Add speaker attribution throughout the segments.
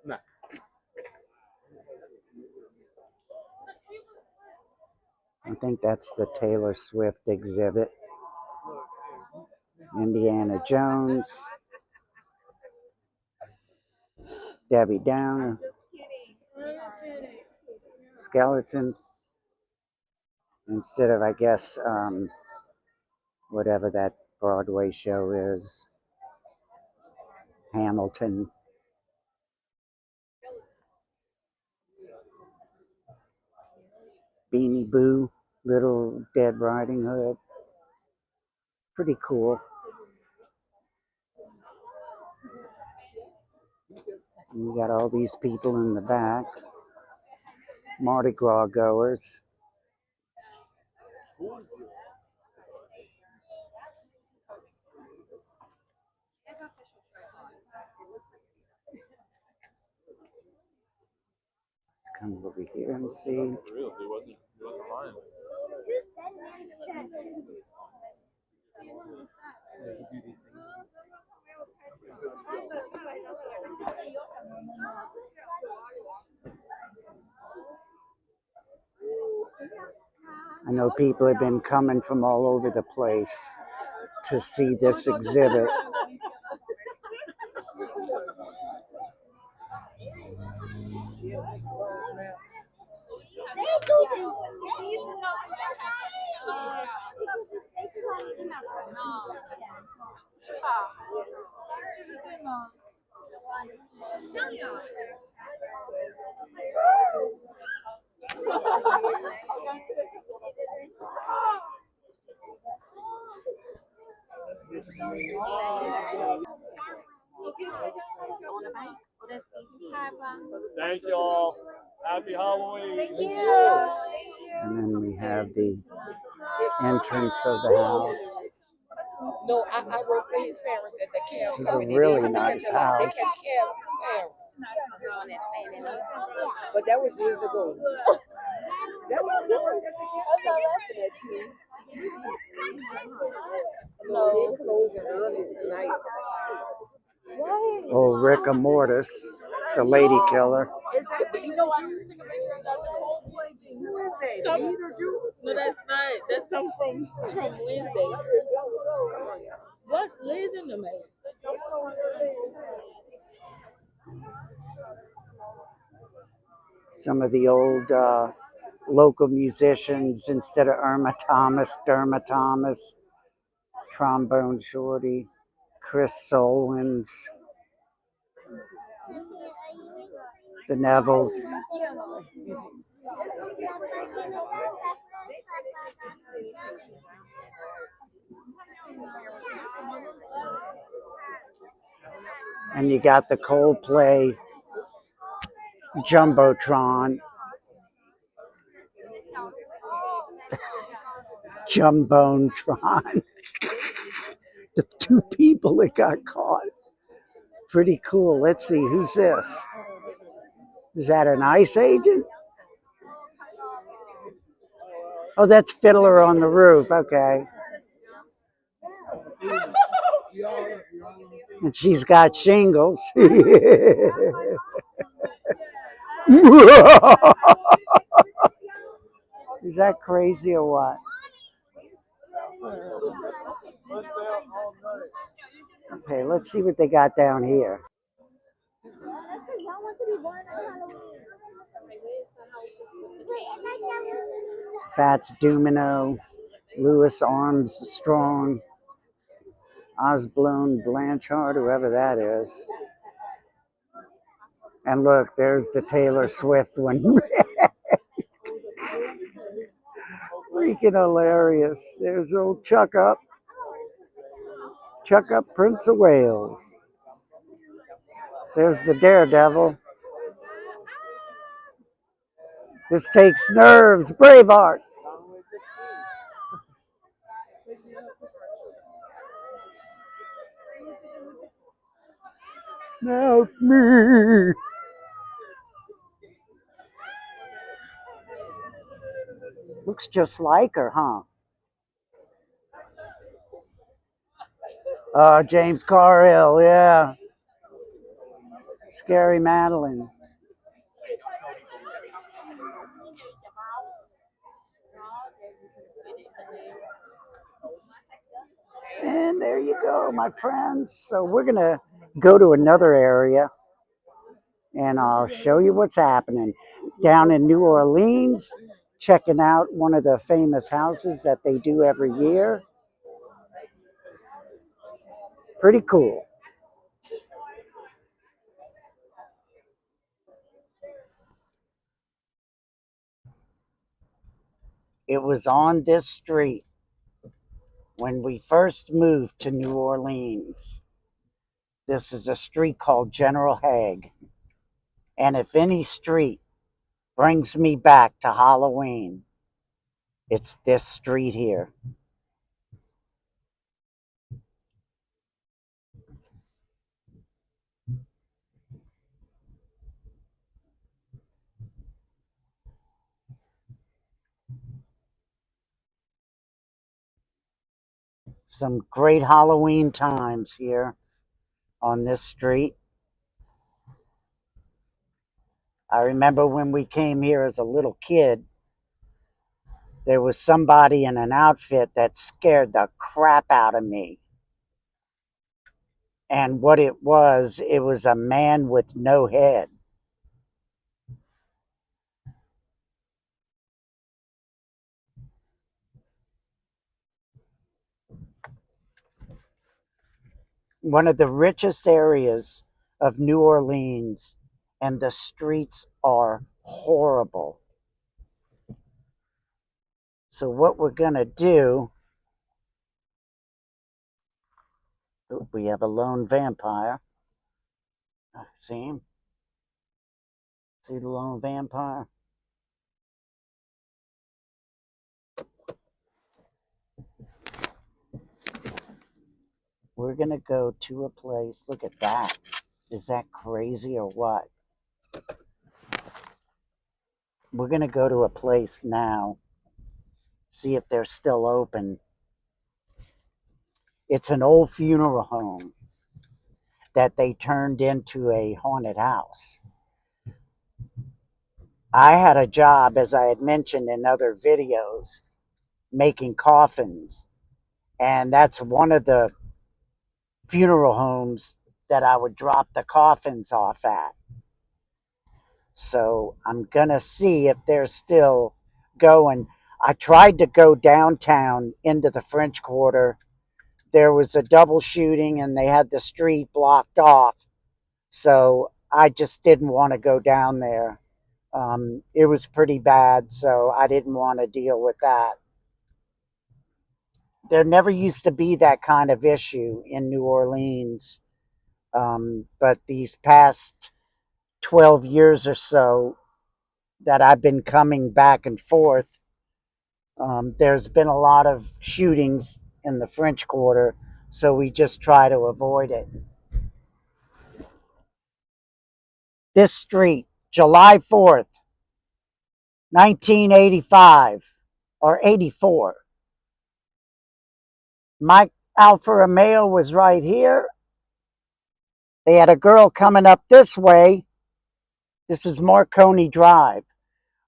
Speaker 1: No.
Speaker 2: I think that's the Taylor Swift exhibit. Indiana Jones, Debbie Downer, skeleton, instead of, I guess, whatever that Broadway show is, Hamilton. Beanie Boo, Little Dead Riding Hood. Pretty cool. And you got all these people in the back, Mardi Gras goers. Let's come over here and see. I know people have been coming from all over the place to see this exhibit.
Speaker 1: Thank you all. Happy Halloween.
Speaker 3: Thank you.
Speaker 2: And then we have the entrance of the house.
Speaker 3: No, I work for his parents at the camp.
Speaker 2: Which is a really nice house.
Speaker 3: They kept camp parents. But that was years ago. That was laughing at you. No, they closing early tonight. Why?
Speaker 2: Oh, Rick Mortis, the lady killer.
Speaker 3: Is that, but you know what? Who is that?
Speaker 4: Some-
Speaker 3: Peter Juice?
Speaker 4: No, that's not. That's something from Wednesday. What Liz in the man?
Speaker 2: Some of the old local musicians, instead of Irma Thomas, Derma Thomas, Trombone Shorty, Chris Solins, the Nevilles. And you got the Coldplay Jumbotron. Jumbotron. The two people that got caught. Pretty cool. Let's see, who's this? Is that an ICE agent? Oh, that's Fiddler on the Roof. Okay. And she's got shingles. Is that crazy or what? Okay, let's see what they got down here. Fats Domino, Louis Armstrong, Osborne Blanchard, whoever that is. And look, there's the Taylor Swift one. Freaking hilarious. There's old Chuck Up. Chuck Up, Prince of Wales. There's the Daredevil. This takes nerves. Braveheart. Help me. Looks just like her, huh? James Carhill, yeah. Scary Madeline. And there you go, my friends. So we're going to go to another area and I'll show you what's happening. Down in New Orleans, checking out one of the famous houses that they do every year. Pretty cool. It was on this street when we first moved to New Orleans. This is a street called General Haig. And if any street brings me back to Halloween, it's this street here. Some great Halloween times here on this street. I remember when we came here as a little kid, there was somebody in an outfit that scared the crap out of me. And what it was a man with no head. One of the richest areas of New Orleans, and the streets are horrible. So what we're going to do, we have a lone vampire. See him? See the lone vampire? We're going to go to a place. Look at that. Is that crazy or what? We're going to go to a place now. See if they're still open. It's an old funeral home that they turned into a haunted house. I had a job, as I had mentioned in other videos, making coffins. And that's one of the funeral homes that I would drop the coffins off at. So I'm going to see if they're still going. I tried to go downtown into the French Quarter. There was a double shooting and they had the street blocked off. So I just didn't want to go down there. It was pretty bad, so I didn't want to deal with that. There never used to be that kind of issue in New Orleans. But these past 12 years or so that I've been coming back and forth, there's been a lot of shootings in the French Quarter, so we just try to avoid it. This street, July 4th, 1985 or 84. Mike Alfa Romeo was right here. They had a girl coming up this way. This is Marconi Drive.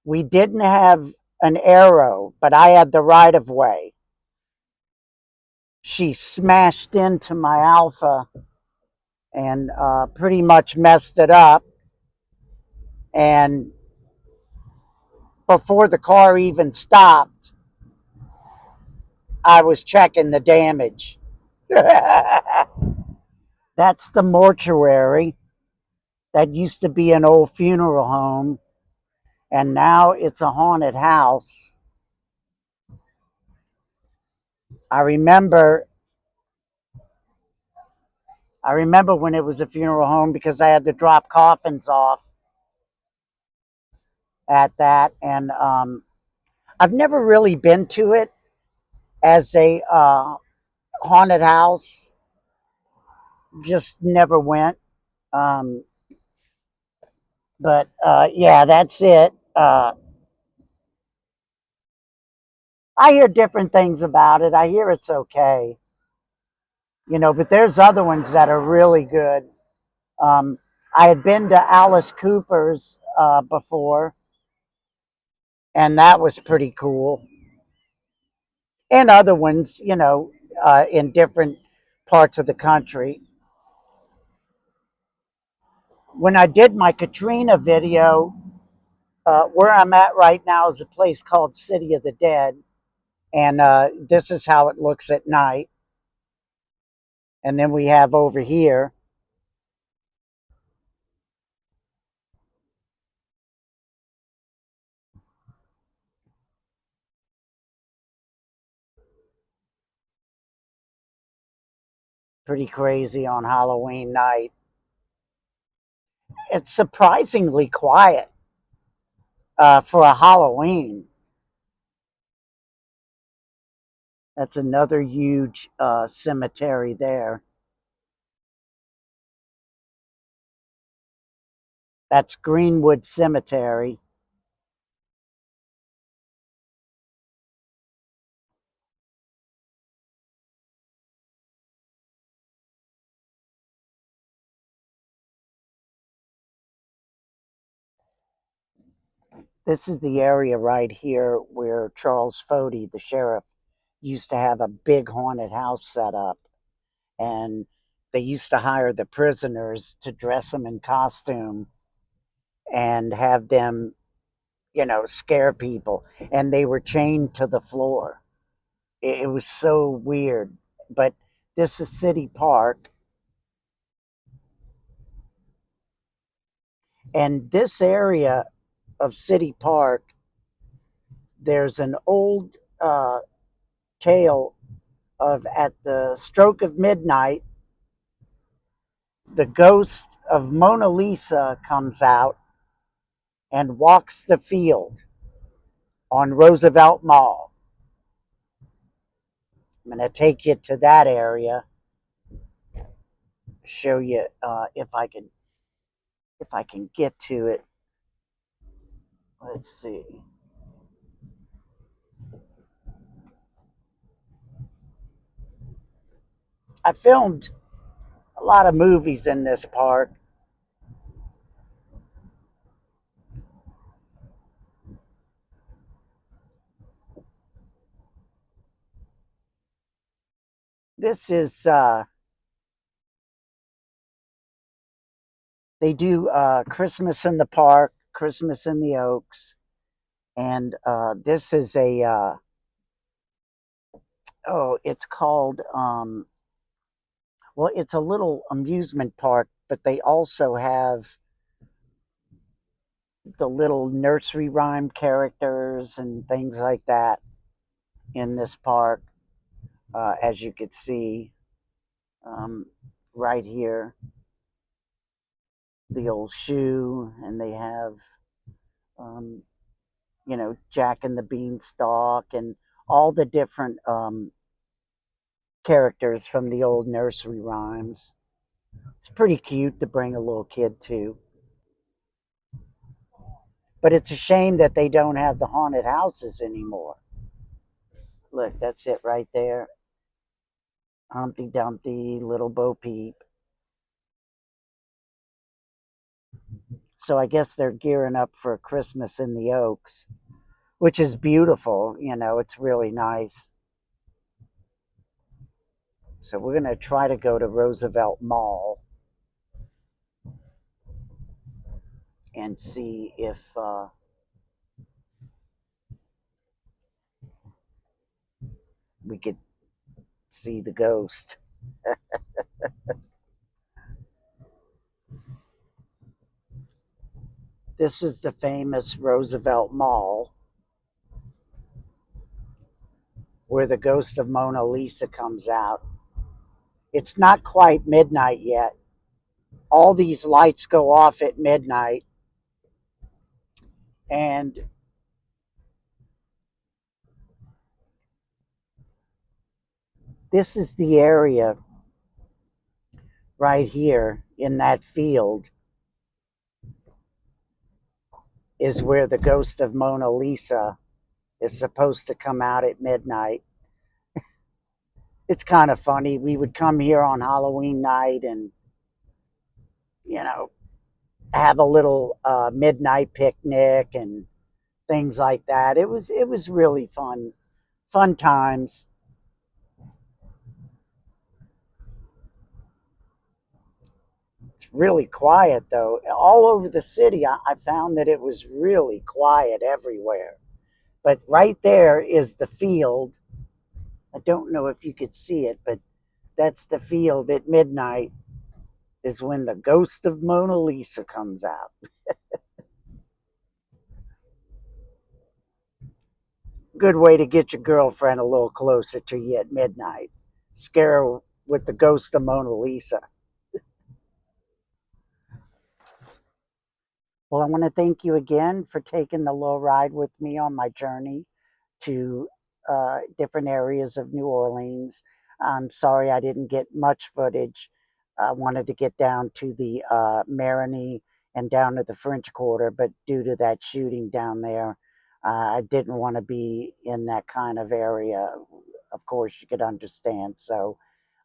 Speaker 2: We didn't have an arrow, but I had the right of way. She smashed into my Alfa and pretty much messed it up. And before the car even stopped, I was checking the damage. That's the mortuary. That used to be an old funeral home, and now it's a haunted house. I remember when it was a funeral home because I had to drop coffins off at that, and I've never really been to it as a haunted house. Just never went. But yeah, that's it. I hear different things about it. I hear it's okay. But there's other ones that are really good. I had been to Alice Cooper's before, and that was pretty cool. And other ones, in different parts of the country. When I did my Katrina video, where I'm at right now is a place called City of the Dead. And this is how it looks at night. And then we have over here, pretty crazy on Halloween night. It's surprisingly quiet for a Halloween. That's another huge cemetery there. That's Greenwood Cemetery. This is the area right here where Charles Fody, the sheriff, used to have a big haunted house set up. And they used to hire the prisoners to dress them in costume and have them, scare people. And they were chained to the floor. It was so weird. But this is City Park. And this area of City Park, there's an old tale of at the stroke of midnight, the ghost of Mona Lisa comes out and walks the field on Roosevelt Mall. I'm going to take you to that area, show you if I can get to it. Let's see. I filmed a lot of movies in this park. This is they do Christmas in the Park, Christmas in the Oaks, and this is a it's called well, it's a little amusement park, but they also have the little nursery rhyme characters and things like that in this park, as you could see right here. The old shoe, and they have, Jack and the Beanstalk and all the different characters from the old nursery rhymes. It's pretty cute to bring a little kid to. But it's a shame that they don't have the haunted houses anymore. Look, that's it right there. Humpty Dumpty, Little Bo Peep. So I guess they're gearing up for Christmas in the Oaks, which is beautiful. It's really nice. So we're going to try to go to Roosevelt Mall and see if we could see the ghost. This is the famous Roosevelt Mall where the ghost of Mona Lisa comes out. It's not quite midnight yet. All these lights go off at midnight. And this is the area right here in that field is where the ghost of Mona Lisa is supposed to come out at midnight. it's kind of funny. We would come here on Halloween night and, you know, have a little midnight picnic and things like that. It was really fun times. It's really quiet though. All over the city, I found that it was really quiet everywhere. But right there is the field. I don't know if you could see it, but that's the field at midnight is when the ghost of Mona Lisa comes out. Good way to get your girlfriend a little closer to you at midnight. Scare her with the ghost of Mona Lisa. Well, I want to thank you again for taking the little ride with me on my journey to different areas of New Orleans. I'm sorry I didn't get much footage. I wanted to get down to the Marigny and down to the French Quarter, but due to that shooting down there, I didn't want to be in that kind of area. Of course, you could understand. So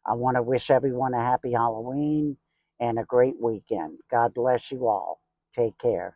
Speaker 2: I want to wish everyone a happy Halloween and a great weekend. God bless you all. Take care.